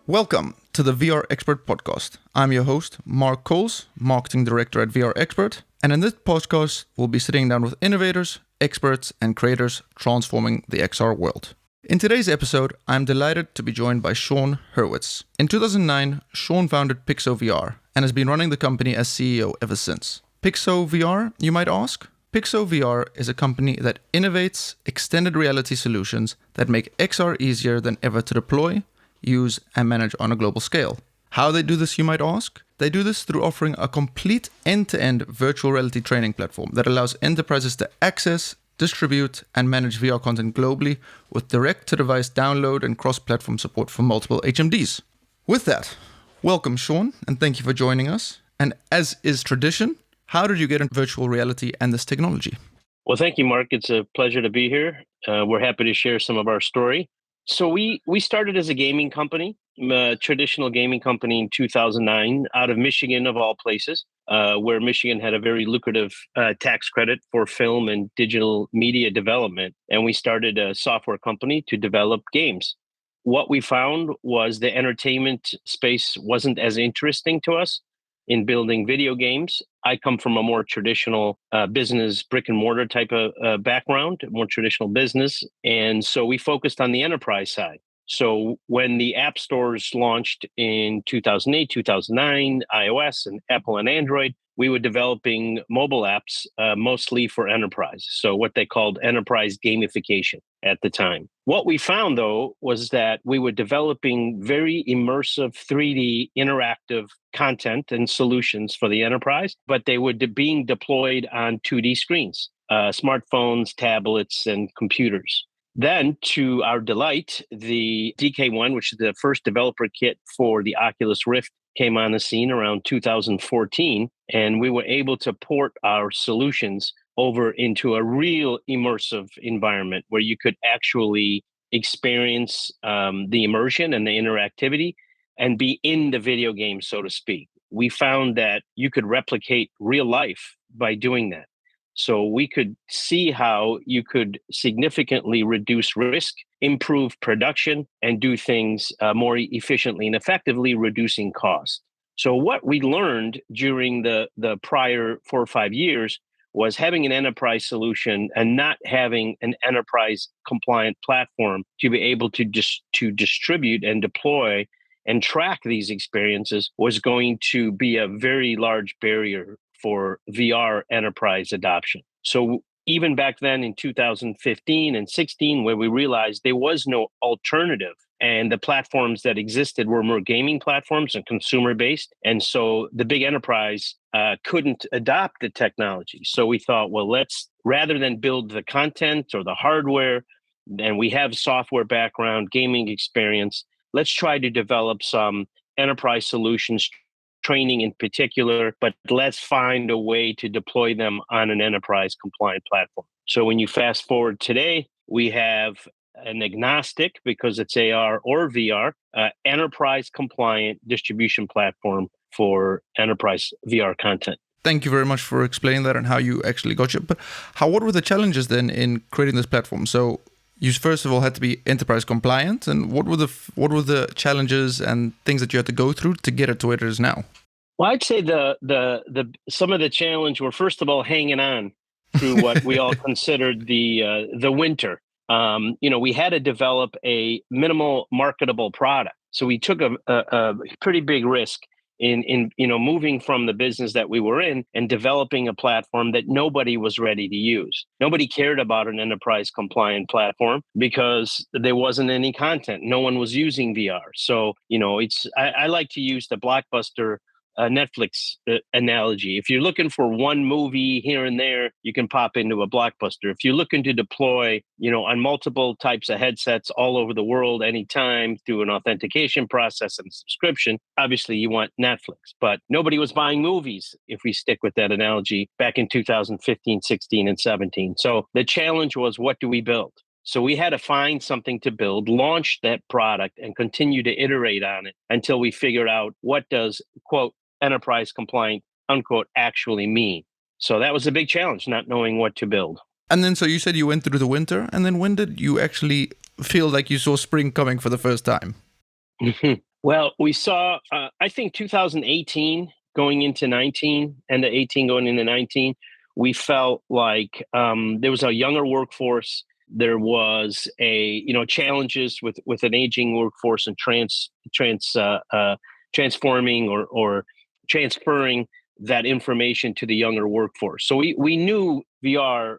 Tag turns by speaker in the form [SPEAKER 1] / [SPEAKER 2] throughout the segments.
[SPEAKER 1] Welcome to the VR Expert Podcast. I'm your host, Mark Coles, Marketing Director at VR Expert. And in this podcast, we'll be sitting down with innovators, experts, and creators transforming the XR world. In today's episode, I'm delighted to be joined by Sean Hurwitz. In 2009, Sean founded PIXO VR and has been running the company as CEO ever since. PIXO VR, you might ask? PIXO VR is a company that innovates extended reality solutions that make XR easier than ever to deploy, use, and manage on a global scale. How they do this, you might ask? They do this through offering a complete end-to-end virtual reality training platform that allows enterprises to access, distribute, and manage VR content globally with direct-to-device download and cross-platform support for multiple HMDs. With that, welcome Sean, and thank you for joining us. And as is tradition, how did you get into virtual reality and this technology?
[SPEAKER 2] Well, thank you, Mark. It's a pleasure to be here. We're happy to share some of our story. So we started as a gaming company, a traditional gaming company in 2009 out of Michigan, of all places, where Michigan had a very lucrative tax credit for film and digital media development. And we started a software company to develop games. What we found was the entertainment space wasn't as interesting to us in building video games. I come from a more traditional business, brick and mortar type of background, more traditional business. And so we focused on the enterprise side. So when the app stores launched in 2008, 2009, iOS and Apple and Android, we were developing mobile apps mostly for enterprise. So what they called enterprise gamification at the time. What we found, though, was that we were developing very immersive 3D interactive content and solutions for the enterprise, but they were being deployed on 2D screens, smartphones, tablets, and computers. Then, to our delight, the DK1, which is the first developer kit for the Oculus Rift, came on the scene around 2014, and we were able to port our solutions over into a real immersive environment where you could actually experience the immersion and the interactivity and be in the video game, so to speak. We found that you could replicate real life by doing that. So we could see how you could significantly reduce risk, improve production, and do things more efficiently and effectively, reducing cost. So what we learned during the prior 4 or 5 years was having an enterprise solution and not having an enterprise compliant platform to be able to distribute and deploy and track these experiences was going to be a very large barrier for VR enterprise adoption. So even back then in 2015 and 16, where we realized there was no alternative and the platforms that existed were more gaming platforms and consumer-based. And so the big enterprise couldn't adopt the technology. So we thought, well, rather than build the content or the hardware, and we have software background, gaming experience, let's try to develop some enterprise solutions, training in particular, but let's find a way to deploy them on an enterprise compliant platform. So when you fast forward today, we have an agnostic, because it's AR or VR, enterprise compliant distribution platform for enterprise VR content.
[SPEAKER 1] Thank you very much for explaining that and how you actually got you. But what were the challenges then in creating this platform? So you first of all had to be enterprise compliant, and what were the challenges and things that you had to go through to get it to where it is now?
[SPEAKER 2] Well, I'd say the some of the challenge were, first of all, hanging on through what we all considered the winter. We had to develop a minimal marketable product, so we took a pretty big risk in moving from the business that we were in and developing a platform that nobody was ready to use. Nobody cared about an enterprise compliant platform because there wasn't any content. No one was using VR. So, I like to use the Blockbuster Netflix analogy. If you're looking for one movie here and there, you can pop into a Blockbuster. If you're looking to deploy, on multiple types of headsets all over the world, anytime through an authentication process and subscription, obviously you want Netflix. But nobody was buying movies, if we stick with that analogy, back in 2015, 16, and 17. So the challenge was, what do we build? So we had to find something to build, launch that product, and continue to iterate on it until we figured out what does, quote, enterprise compliant, unquote, actually mean. So that was a big challenge, not knowing what to build.
[SPEAKER 1] And then, so you said you went through the winter, and then when did you actually feel like you saw spring coming for the first time?
[SPEAKER 2] Well, we saw, I think 2018 going into 19, and the 18 going into 19, we felt like there was a younger workforce. There was challenges with an aging workforce and transforming or transferring that information to the younger workforce. So we knew VR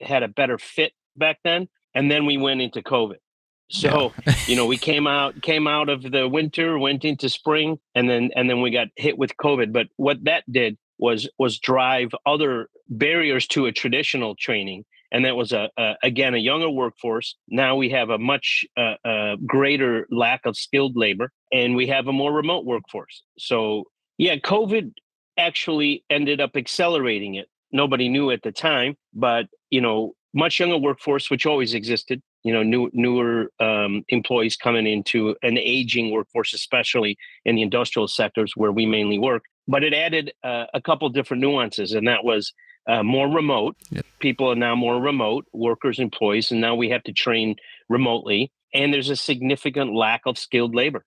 [SPEAKER 2] had a better fit back then, and then we went into COVID. So we came out of the winter, went into spring, and then we got hit with COVID. But what that did was drive other barriers to a traditional training, and that was again a younger workforce. Now we have a much greater lack of skilled labor, and we have a more remote workforce. So yeah, COVID actually ended up accelerating it. Nobody knew at the time, but much younger workforce, which always existed. Newer employees coming into an aging workforce, especially in the industrial sectors where we mainly work. But it added a couple different nuances, and that was more remote. Yep. People are now more remote, workers, employees, and now we have to train remotely. And there's a significant lack of skilled labor.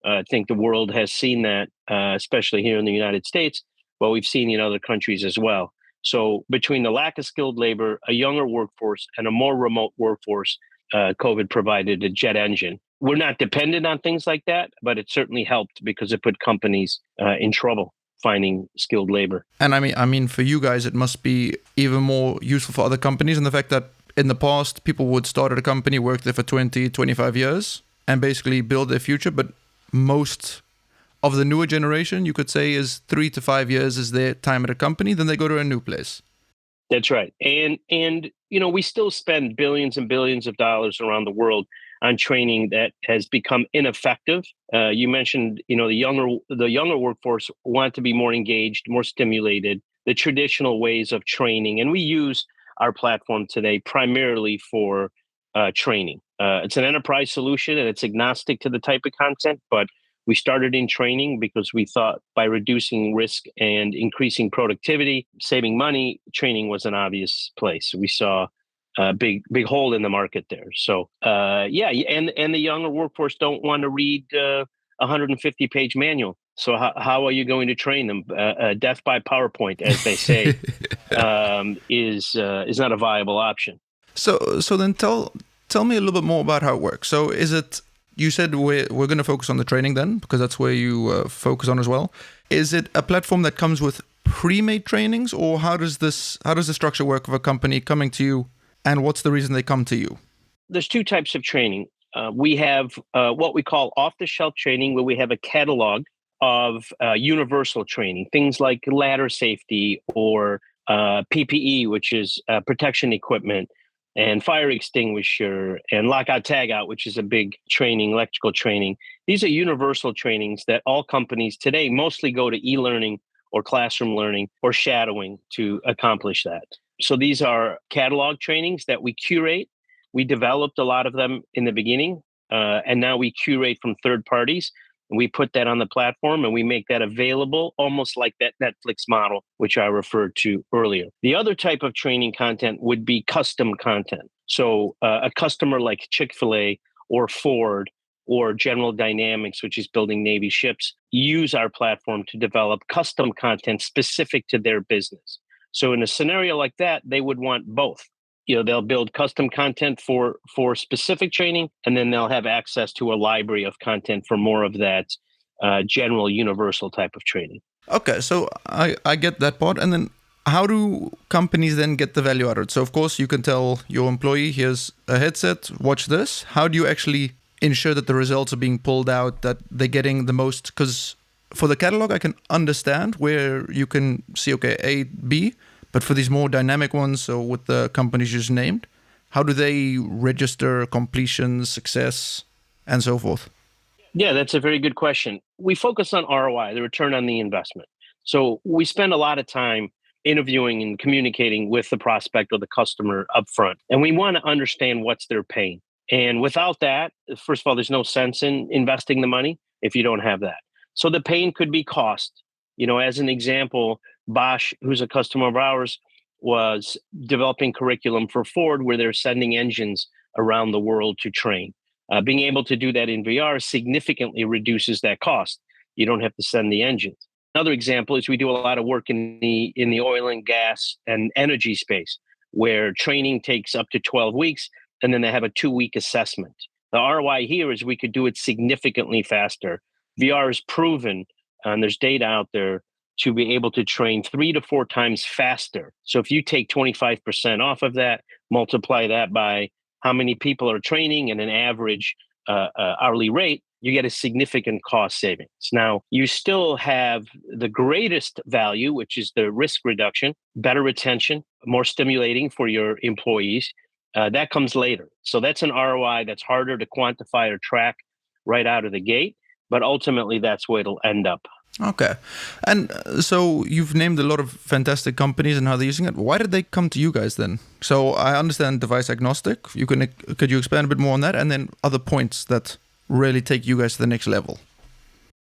[SPEAKER 2] I think the world has seen that, especially here in the United States, but we've seen in other countries as well. So between the lack of skilled labor, a younger workforce, and a more remote workforce, COVID provided a jet engine. We're not dependent on things like that, but it certainly helped because it put companies in trouble finding skilled labor.
[SPEAKER 1] And I mean, for you guys, it must be even more useful for other companies in the fact that in the past, people would start at a company, work there for 20, 25 years, and basically build their future. But most of the newer generation, you could say, is 3 to 5 years is their time at a company, then they go to a new place.
[SPEAKER 2] That's right. And we still spend billions and billions of dollars around the world on training that has become ineffective. You mentioned, the younger workforce want to be more engaged, more stimulated, the traditional ways of training. And we use our platform today primarily for training. It's an enterprise solution and it's agnostic to the type of content, but we started in training because we thought by reducing risk and increasing productivity, saving money, training was an obvious place. We saw a big hole in the market there. So and the younger workforce don't want to read a 150-page manual. So how are you going to train them? Death by PowerPoint, as they say, is not a viable option.
[SPEAKER 1] So then tell me a little bit more about how it works. So is it? You said we're going to focus on the training then, because that's where you focus on as well. Is it a platform that comes with pre-made trainings, or how does the structure work of a company coming to you, and what's the reason they come to you?
[SPEAKER 2] There's two types of training. We have what we call off-the-shelf training, where we have a catalog of universal training, things like ladder safety or PPE, which is protection equipment, and fire extinguisher, and lockout tagout, which is a big training, electrical training. These are universal trainings that all companies today mostly go to e-learning or classroom learning or shadowing to accomplish that. So these are catalog trainings that we curate. We developed a lot of them in the beginning, and now we curate from third parties. And we put that on the platform and we make that available almost like that Netflix model, which I referred to earlier. The other type of training content would be custom content. So a customer like Chick-fil-A or Ford or General Dynamics, which is building Navy ships, use our platform to develop custom content specific to their business. So in a scenario like that, they would want both. They'll build custom content for specific training, and then they'll have access to a library of content for more of that general universal type of training.
[SPEAKER 1] Okay, so I get that part. And then how do companies then get the value out of it? So of course you can tell your employee, here's a headset, watch this. How do you actually ensure that the results are being pulled out, that they're getting the most? Because for the catalog, I can understand where you can see, okay, A, B. But for these more dynamic ones, so with the companies you just named, how do they register completion, success, and so forth?
[SPEAKER 2] Yeah, that's a very good question. We focus on ROI, the return on the investment. So we spend a lot of time interviewing and communicating with the prospect or the customer upfront, and we want to understand what's their pain. And without that, first of all, there's no sense in investing the money if you don't have that. So the pain could be cost. As an example, Bosch, who's a customer of ours, was developing curriculum for Ford where they're sending engines around the world to train. Being able to do that in VR significantly reduces that cost. You don't have to send the engines. Another example is we do a lot of work in the oil and gas and energy space, where training takes up to 12 weeks, and then they have a 2-week assessment. The ROI here is we could do it significantly faster. VR is proven, and there's data out there to be able to train 3 to 4 times faster. So if you take 25% off of that, multiply that by how many people are training and an average hourly rate, you get a significant cost savings. Now, you still have the greatest value, which is the risk reduction, better retention, more stimulating for your employees. That comes later. So that's an ROI that's harder to quantify or track right out of the gate, but ultimately that's where it'll end up.
[SPEAKER 1] Okay. And so you've named a lot of fantastic companies and how they're using it. Why did they come to you guys then? So I understand device agnostic. Could you expand a bit more on that? And then other points that really take you guys to the next level?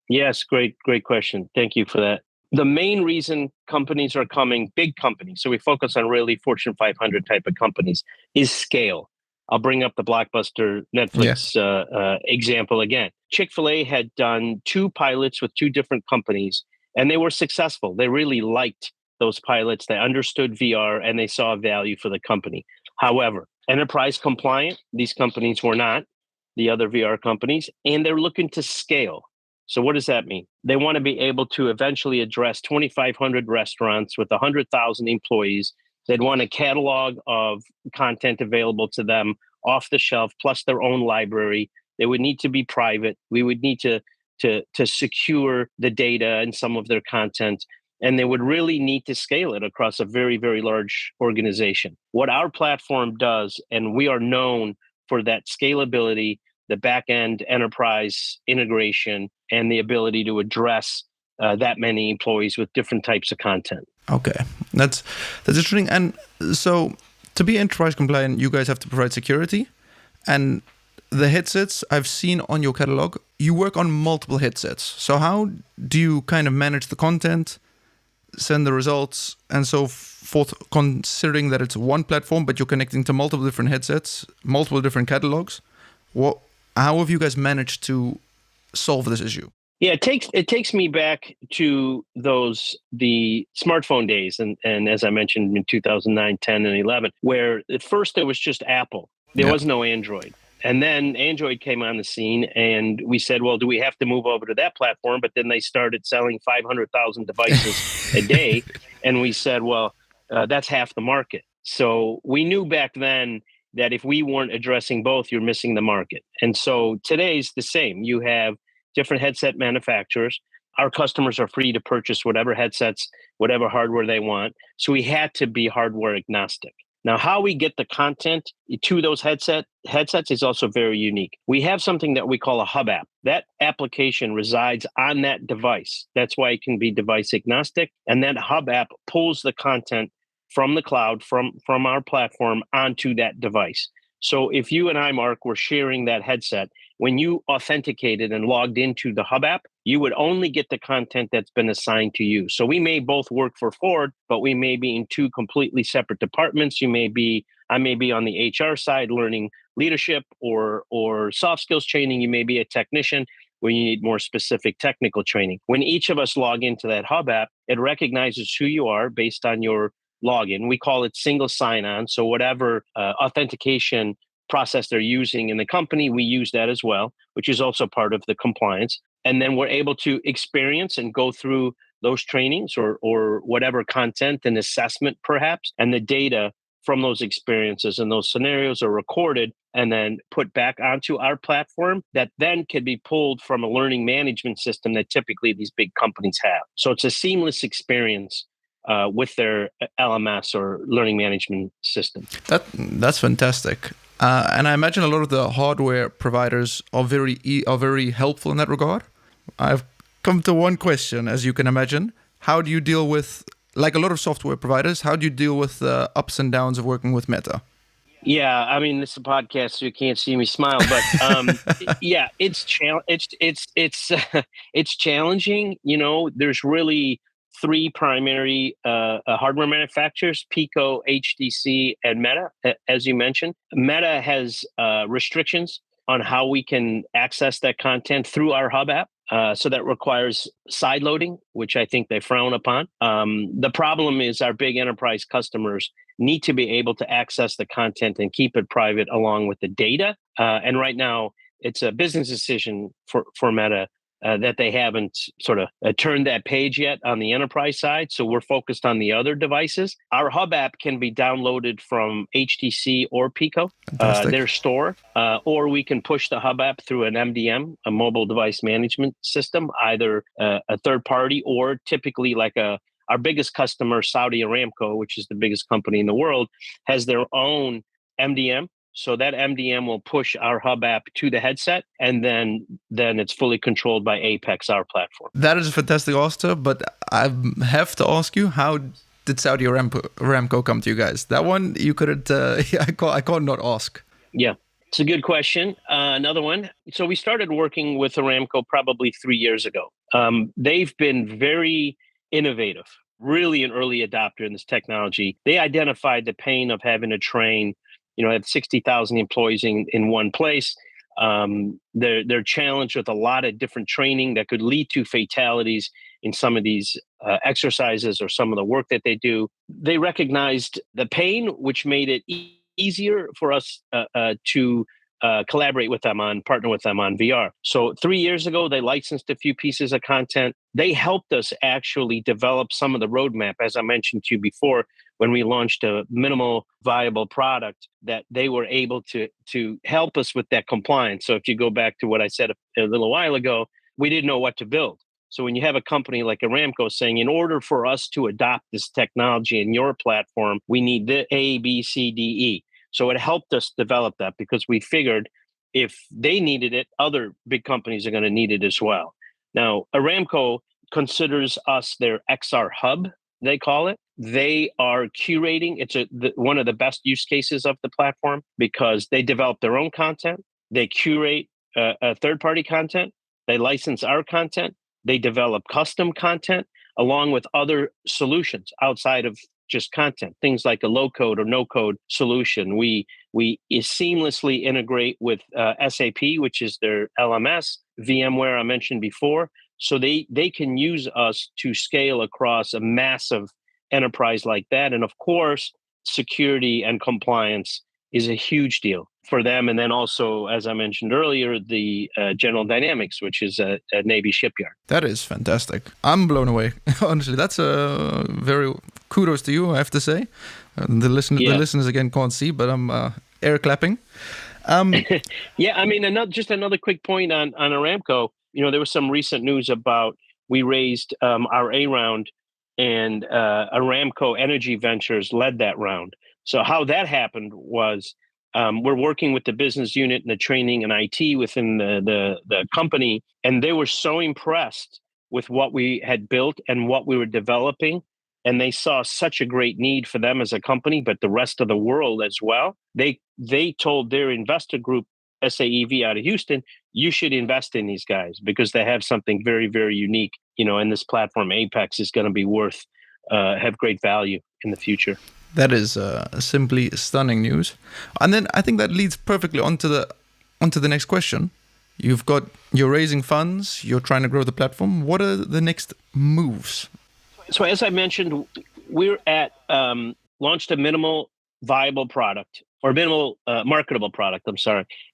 [SPEAKER 2] Yes, great question. Thank you for that. The main reason companies are coming, big companies, so we focus on really Fortune 500 type of companies, is scale. I'll bring up the blockbuster Netflix example again. Chick-fil-A had done 2 pilots with 2 different companies, and they were successful. They really liked those pilots. They understood VR, and they saw value for the company. However, enterprise compliant, these companies were not, the other VR companies, and they're looking to scale. So what does that mean? They want to be able to eventually address 2,500 restaurants with 100,000 employees. They'd want a catalog of content available to them off the shelf, plus their own library. They would need to be private. We would need to secure the data and some of their content. And they would really need to scale it across a very, very large organization. What our platform does, and we are known for that scalability, the back-end enterprise integration, and the ability to address that many employees with different types of content.
[SPEAKER 1] Okay, that's interesting. And so to be enterprise compliant, you guys have to provide security. And the headsets I've seen on your catalog, you work on multiple headsets. So how do you kind of manage the content, send the results, and so forth, considering that it's one platform, but you're connecting to multiple different headsets, multiple different catalogs? How have you guys managed to solve this issue?
[SPEAKER 2] Yeah, it takes me back to the smartphone days, and as I mentioned in 2009, 10, and 11, where at first there was just Apple. There was no Android. And then Android came on the scene, and we said, well, do we have to move over to that platform? But then they started selling 500,000 devices a day. And we said, well, that's half the market. So we knew back then that if we weren't addressing both, you're missing the market. And so today's the same. You have different headset manufacturers. Our customers are free to purchase whatever headsets, whatever hardware they want. So we had to be hardware agnostic. Now, how we get the content to those headsets is also very unique. We have something that we call a hub app. That application resides on that device. That's why it can be device agnostic. And that hub app pulls the content from the cloud, from our platform onto that device. So if you and I, Mark, were sharing that headset, when you authenticated and logged into the hub app, you would only get the content that's been assigned to you. So we may both work for Ford, but we may be in 2 completely separate departments. I may be on the HR side learning leadership or soft skills training. You may be a technician where you need more specific technical training. When each of us log into that hub app, it recognizes who you are based on your login. We call it single sign-on. So whatever authentication process they're using in the company, we use that as well, which is also part of the compliance. And then we're able to experience and go through those trainings or whatever content and assessment perhaps, and the data from those experiences and those scenarios are recorded and then put back onto our platform that then can be pulled from a learning management system that typically these big companies have. So it's a seamless experience with their LMS or learning management system.
[SPEAKER 1] That's fantastic. And I imagine a lot of the hardware providers are very helpful in that regard. I've come to one question, as you can imagine. How do you deal with, like a lot of software providers, how do you deal with the ups and downs of working with Meta?
[SPEAKER 2] Yeah, I mean, this is a podcast, so you can't see me smile, but yeah, it's challenging. You know, there's really three primary hardware manufacturers: Pico, HTC, and Meta. As you mentioned, Meta has restrictions on how we can access that content through our hub app. So that requires side loading, which I think they frown upon. The problem is our big enterprise customers need to be able to access the content and keep it private along with the data. And right now, it's a business decision for Meta that they haven't sort of turned that page yet on the enterprise side. So we're focused on the other devices. Our hub app can be downloaded from HTC or Pico, their store, or we can push the hub app through an MDM, a mobile device management system, either a third party or typically like our biggest customer, Saudi Aramco, which is the biggest company in the world, has their own MDM. So that MDM will push our hub app to the headset, and then it's fully controlled by Apex, our platform.
[SPEAKER 1] That is a fantastic answer, but I have to ask you, how did Saudi Aramco come to you guys? That one you couldn't. I can't not ask.
[SPEAKER 2] Yeah, it's a good question. Another one. So we started working with Aramco probably 3 years ago. They've been very innovative, really an early adopter in this technology. They identified the pain of having to train, have 60,000 employees in one place. They're challenged with a lot of different training that could lead to fatalities in some of these exercises or some of the work that they do. They recognized the pain, which made it easier for us to collaborate with them partner with them on VR. So 3 years ago, they licensed a few pieces of content. They helped us actually develop some of the roadmap, as I mentioned to you before, when we launched a minimal viable product, that they were able to help us with that compliance. So if you go back to what I said a little while ago, we didn't know what to build. So when you have a company like Aramco saying, in order for us to adopt this technology in your platform, we need the A, B, C, D, E. So it helped us develop that because we figured if they needed it, other big companies are going to need it as well. Now, Aramco considers us their XR hub, they call it. They are curating. It's one of the best use cases of the platform because they develop their own content. They curate third-party content. They license our content. They develop custom content along with other solutions outside of just content, things like a low code or no code solution. We seamlessly integrate with SAP, which is their LMS, VMware I mentioned before. So they can use us to scale across a massive enterprise like that. And of course, security and compliance is a huge deal for them. And then also, as I mentioned earlier, the General Dynamics, which is a Navy shipyard.
[SPEAKER 1] That is fantastic. I'm blown away. Honestly, that's a very kudos to you, I have to say. The listeners again can't see, but I'm air clapping.
[SPEAKER 2] Yeah, I mean, another quick point on Aramco. There was some recent news about we raised our A round, and Aramco Energy Ventures led that round. So how that happened was we're working with the business unit and the training and IT within the company, and they were so impressed with what we had built and what we were developing, and they saw such a great need for them as a company, but the rest of the world as well. They told their investor group, SAEV out of Houston, you should invest in these guys because they have something very, very unique, and this platform Apex is going to be have great value in the future.
[SPEAKER 1] That is simply stunning news. And then I think that leads perfectly onto the next question. You're raising funds, you're trying to grow the platform. What are the next moves?
[SPEAKER 2] So as I mentioned, we're launched a minimal viable product or minimal marketable product,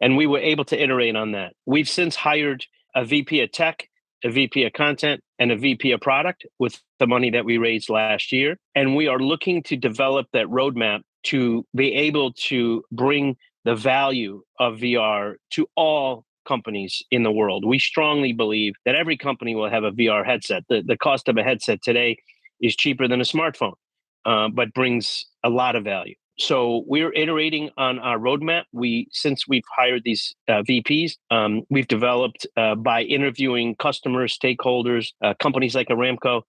[SPEAKER 2] and we were able to iterate on that. We've since hired a VP of tech, a VP of content, and a VP of product with the money that we raised last year. And we are looking to develop that roadmap to be able to bring the value of VR to all companies in the world. We strongly believe that every company will have a VR headset. The cost of a headset today is cheaper than a smartphone, but brings a lot of value. So we're iterating on our roadmap. Since we've hired these VPs, we've developed by interviewing customers, stakeholders, companies like Aramco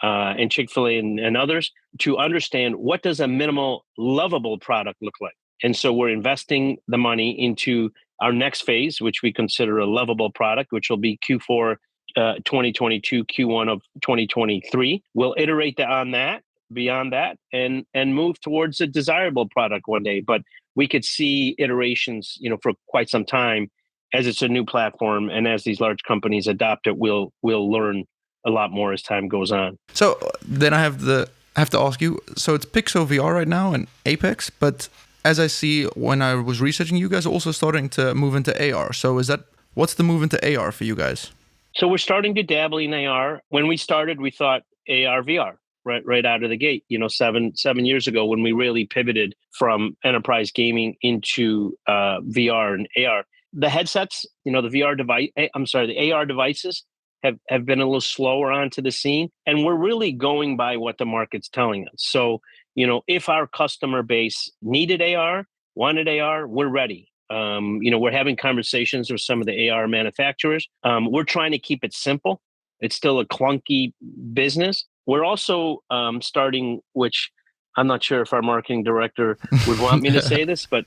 [SPEAKER 2] and Chick-fil-A and others to understand what does a minimal lovable product look like. And so we're investing the money into our next phase, which we consider a lovable product, which will be Q4 2022, Q1 of 2023. We'll iterate on that, beyond that, and move towards a desirable product one day. But we could see iterations, for quite some time, as it's a new platform, and as these large companies adopt it, we'll learn a lot more as time goes on.
[SPEAKER 1] So then I have to ask you. So it's PIXO VR right now and Apex, but as I see when I was researching, you guys are also starting to move into AR. So what's the move into AR for you guys?
[SPEAKER 2] So we're starting to dabble in AR. When we started, we thought AR, VR, right out of the gate. 7 years ago, when we really pivoted from enterprise gaming into VR and AR. The headsets, the VR device, the AR devices have been a little slower onto the scene, and we're really going by what the market's telling us. So, if our customer base needed AR, wanted AR, we're ready. We're having conversations with some of the AR manufacturers. We're trying to keep it simple. It's still a clunky business. We're also starting, which I'm not sure if our marketing director would want me to say this, but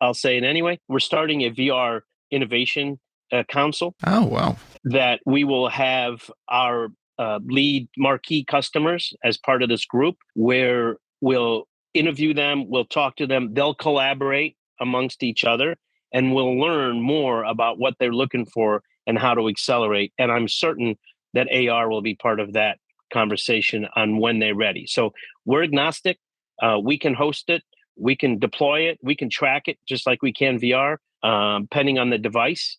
[SPEAKER 2] I'll say it anyway. We're starting a VR innovation council.
[SPEAKER 1] Oh, wow.
[SPEAKER 2] That we will have our lead marquee customers as part of this group, where we'll interview them, we'll talk to them, they'll collaborate amongst each other, and we'll learn more about what they're looking for and how to accelerate. And I'm certain that AR will be part of that conversation on when they're ready. So we're agnostic. We can host it, we can deploy it, we can track it just like we can VR, depending on the device.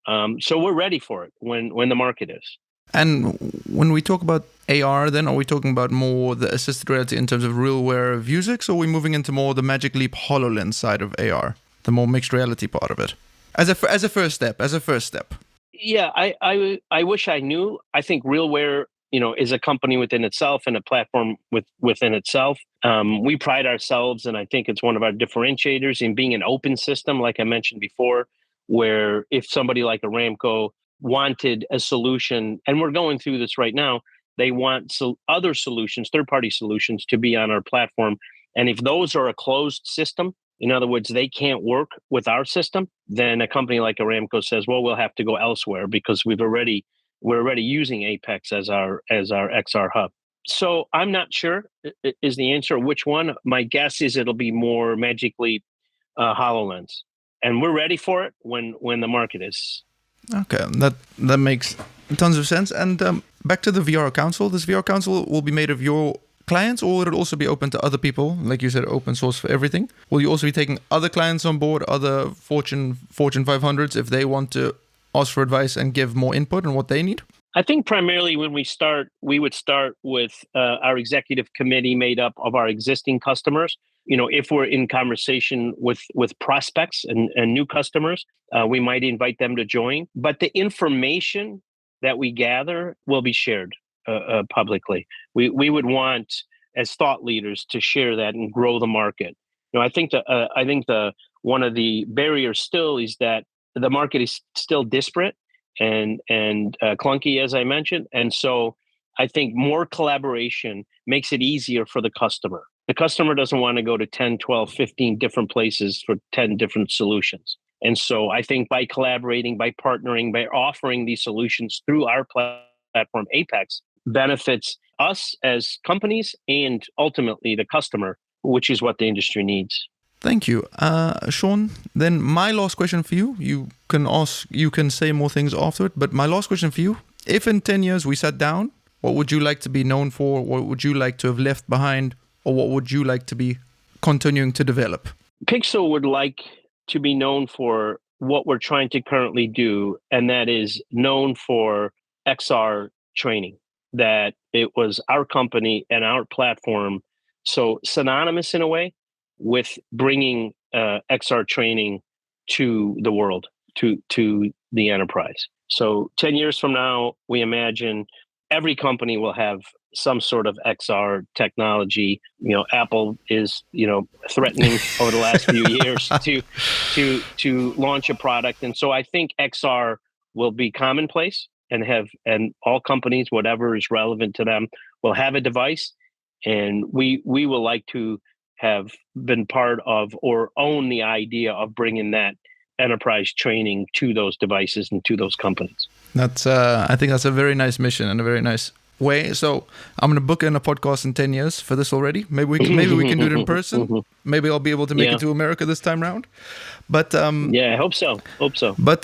[SPEAKER 2] So we're ready for it when the market is.
[SPEAKER 1] And when we talk about AR, then are we talking about more the assisted reality in terms of real wear Vuzix, or are we moving into more the Magic Leap HoloLens side of AR, the more mixed reality part of it, as a first step?
[SPEAKER 2] Yeah, I wish I knew. I think RealWear, is a company within itself and a platform within itself. We pride ourselves, and I think it's one of our differentiators in being an open system, like I mentioned before, where if somebody like Aramco wanted a solution, and we're going through this right now, they want other solutions, third-party solutions, to be on our platform. And if those are a closed system, in other words, they can't work with our system, then a company like Aramco says, well, we'll have to go elsewhere because we're already using Apex as our XR hub. So I'm not sure is the answer which one. My guess is it'll be more Magic Leap HoloLens. And we're ready for it when the market is.
[SPEAKER 1] Okay, that makes tons of sense. And back to the VR Council. This VR Council will be made of your clients, or will it also be open to other people? Like you said, open source for everything. Will you also be taking other clients on board, other Fortune 500s, if they want to ask for advice and give more input on what they need?
[SPEAKER 2] I think primarily when we would start with our executive committee made up of our existing customers. If we're in conversation with prospects and new customers, we might invite them to join. But the information that we gather will be shared publicly. We would want, as thought leaders, to share that and grow the market. I think the one of the barriers still is that the market is still disparate and clunky, as I mentioned. And so I think more collaboration makes it easier for the customer. The customer doesn't want to go to 10, 12, 15 different places for 10 different solutions. And so I think by collaborating, by partnering, by offering these solutions through our platform, Apex, benefits us as companies and ultimately the customer, which is what the industry needs.
[SPEAKER 1] Thank you. Sean, then my last question for you. You can say more things after it, but my last question for you, if in 10 years we sat down, what would you like to be known for? What would you like to have left behind? Or what would you like to be continuing to develop?
[SPEAKER 2] PIXO would like to be known for what we're trying to currently do, and that is known for XR training, that it was our company and our platform, so synonymous in a way with bringing XR training to the world, to the enterprise. So 10 years from now, we imagine every company will have some sort of XR technology. Apple is, threatening over the last few years to launch a product. And so I think XR will be commonplace and all companies, whatever is relevant to them, will have a device. And we will like to have been part of or own the idea of bringing that enterprise training to those devices and to those companies.
[SPEAKER 1] That's I think that's a very nice mission and a very nice way. So I'm gonna book in a podcast in 10 years for this already. Maybe we can do it in person. Maybe I'll be able to make it to America this time round. But
[SPEAKER 2] I hope so.
[SPEAKER 1] But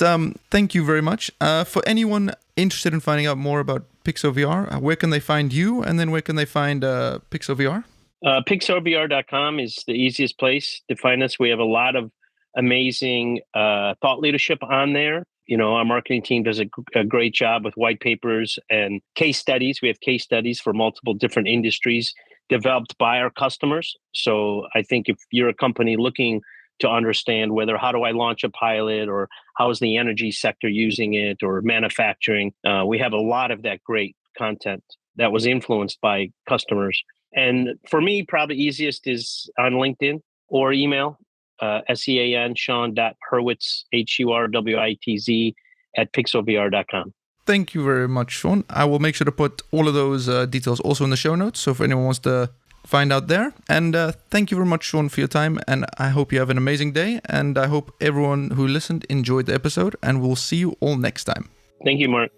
[SPEAKER 1] thank you very much. For anyone interested in finding out more about PIXO VR, where can they find you, and then where can they find PIXO VR?
[SPEAKER 2] PIXOVR.com is the easiest place to find us. We have a lot of amazing thought leadership on there. You know, our marketing team does a great job with white papers and case studies. We have case studies for multiple different industries developed by our customers. So I think if you're a company looking to understand how do I launch a pilot, or how is the energy sector using it, or manufacturing, we have a lot of that great content that was influenced by customers. And for me, probably easiest is on LinkedIn or email. SEAN Sean.Hurwitz HURWITZ @PIXOVR.com.
[SPEAKER 1] Thank you very much, Sean. I will make sure to put all of those details also in the show notes, so if anyone wants to find out there. And thank you very much, Sean, for your time, and I hope you have an amazing day, and I hope everyone who listened enjoyed the episode, and we'll see you all next time.
[SPEAKER 2] Thank you, Mark.